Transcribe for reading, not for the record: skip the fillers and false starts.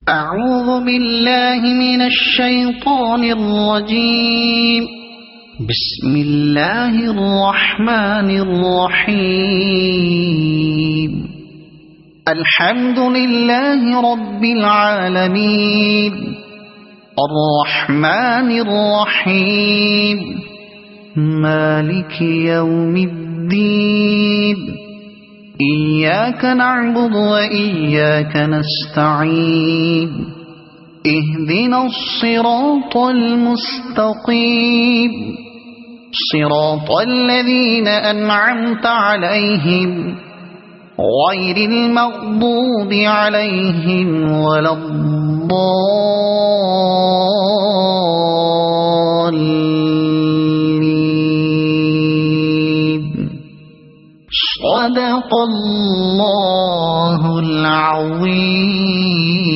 أعوذ بالله من الشيطان الرجيم. بسم الله الرحمن الرحيم. الحمد لله رب العالمين الرحمن الرحيم مالك يوم الدين إياك نعبد وإياك نستعين اهدنا الصراط المستقيم صراط الذين أنعمت عليهم غير المغضوب عليهم ولا الضالين. صدق الله العظيم.